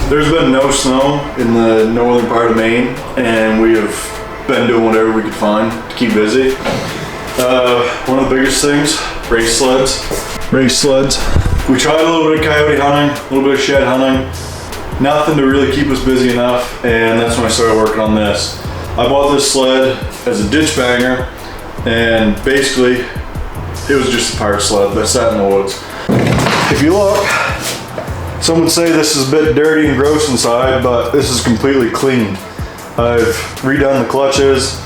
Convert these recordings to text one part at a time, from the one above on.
There's been no snow in the northern part of Maine, and we have been doing whatever we could find to keep busy. One of the biggest things, race sleds. We tried a little bit of coyote hunting, a little bit of shed hunting. Nothing to really keep us busy enough, and that's when I started working on this. I bought this sled as a ditch banger, and basically it was just a parts sled that sat in the woods. If you look, some would say this is a bit dirty and gross inside, but this is completely clean. I've redone the clutches,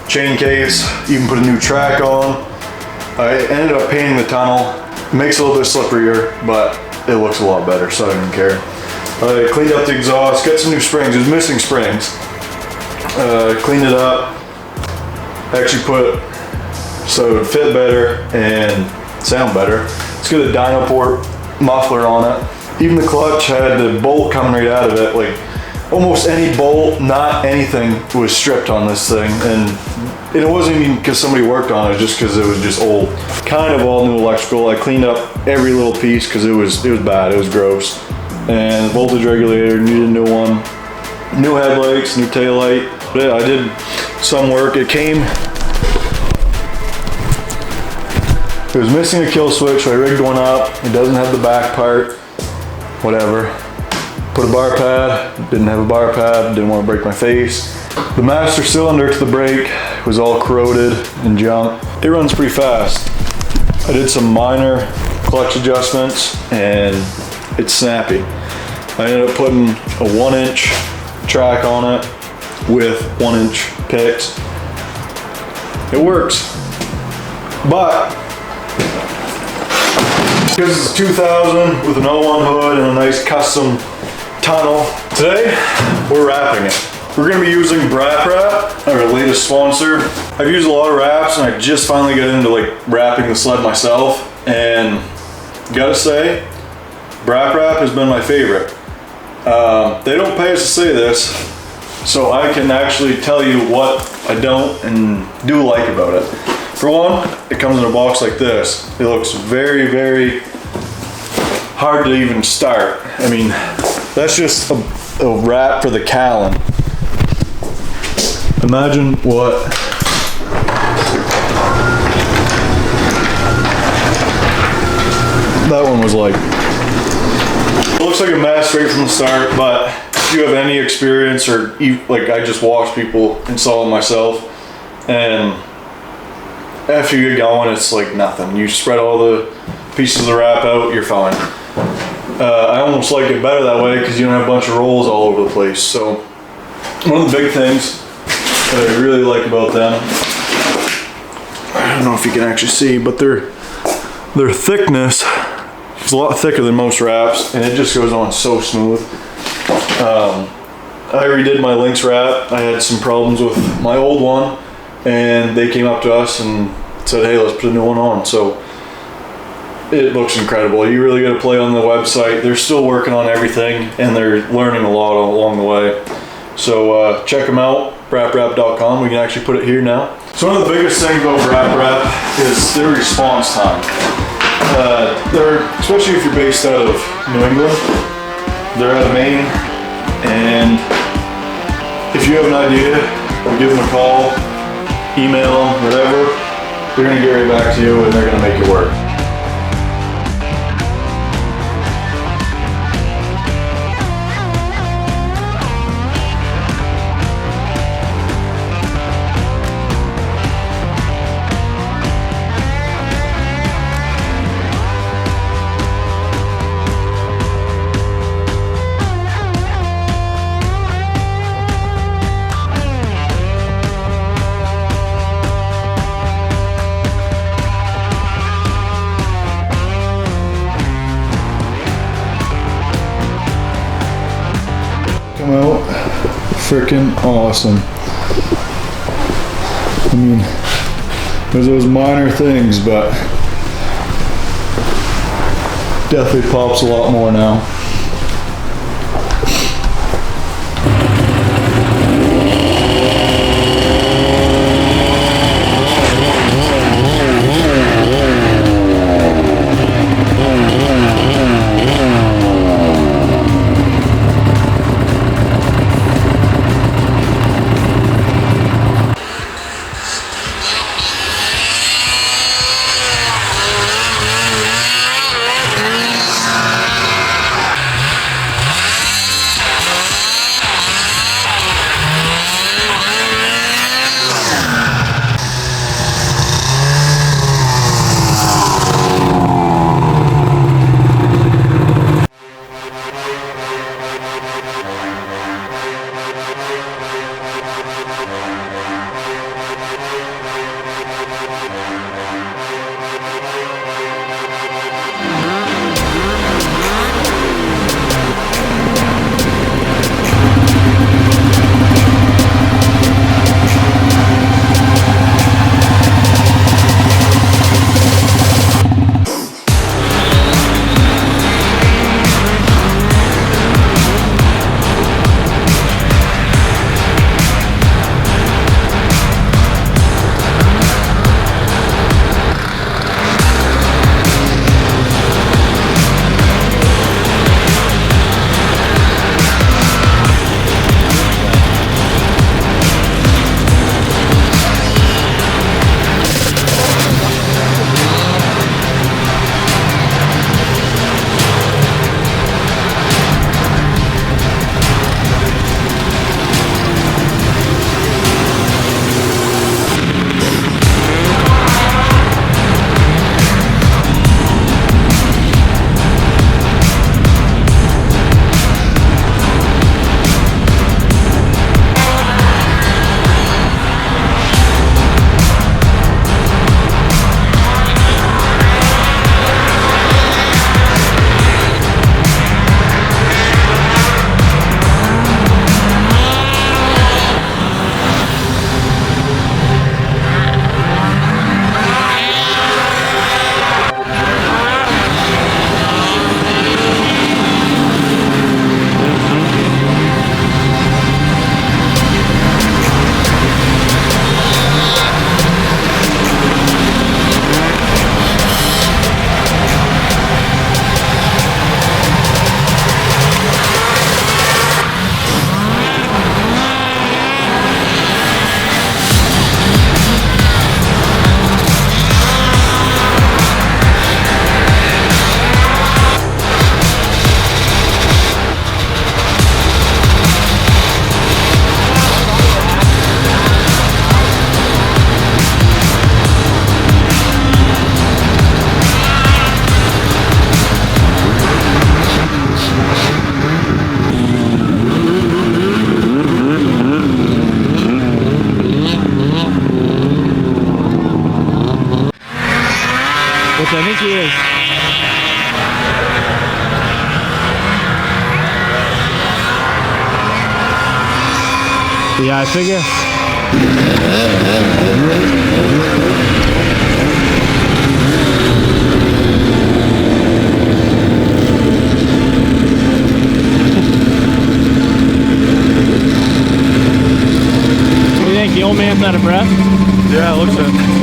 chain case, even put a new track on. I ended up painting the tunnel. It makes it a little bit slipperier, but it looks a lot better, so I don't even care. I cleaned up the exhaust, got some new springs. It was missing springs. Cleaned it up. Actually put so it would fit better and sound better. Let's get a dyno port muffler on it. Even the clutch had the bolt coming right out of it. Like almost any bolt, not anything, was stripped on this thing, and it wasn't even because somebody worked on it, just because it was just old. Kind of all new electrical. I cleaned up every little piece because it was bad. It was gross. And the voltage regulator needed a new one. New headlights, new taillight. But yeah, I did some work. It was missing a kill switch, so I rigged one up. It doesn't have the back part. Whatever. Put a bar pad. Didn't have a bar pad. Didn't want to break my face. The master cylinder to the brake was all corroded and junk. It runs pretty fast. I did some minor clutch adjustments and it's snappy. I ended up putting a 1-inch track on it with 1-inch picks. It works, but because it's 2000 with an 01 hood and a nice custom tunnel, today we're wrapping it. We're going to be using Brap Wrap, our latest sponsor. I've used a lot of wraps, and I just finally got into like wrapping the sled myself, and gotta say, Brap Wrap has been my favorite. They don't pay us to say this, so I can actually tell you what I don't and do like about it. For one, it comes in a box like this. It looks very, very hard to even start. I mean, that's just a wrap for the Callan. Imagine what that one was like. It looks like a mess right from the start, but if you have any experience, or like I just watched people install it myself, and after you get going, it's like nothing. You spread all the pieces of the wrap out, you're fine. I almost like it better that way because you don't have a bunch of rolls all over the place. So one of the big things that I really like about them, I don't know if you can actually see, but their thickness is a lot thicker than most wraps, and it just goes on so smooth. I redid my Lynx wrap. I had some problems with my old one, and they came up to us and said, hey, let's put a new one on. So it looks incredible. You really got to play on the website. They're still working on everything, and they're learning a lot along the way. So check them out, brapwrap.com. We can actually put it here now. So one of the biggest things about Brap Wrap is their response time. Especially if you're based out of New England, they're out of Maine, and if you have an idea, give them a call, email them, whatever, they're going to get right back to you and they're going to make it work. Come out freaking awesome. I mean, there's those minor things, but definitely pops a lot more now. Yeah, I figure. What do you think? The old man's out of breath? Yeah, it looks it.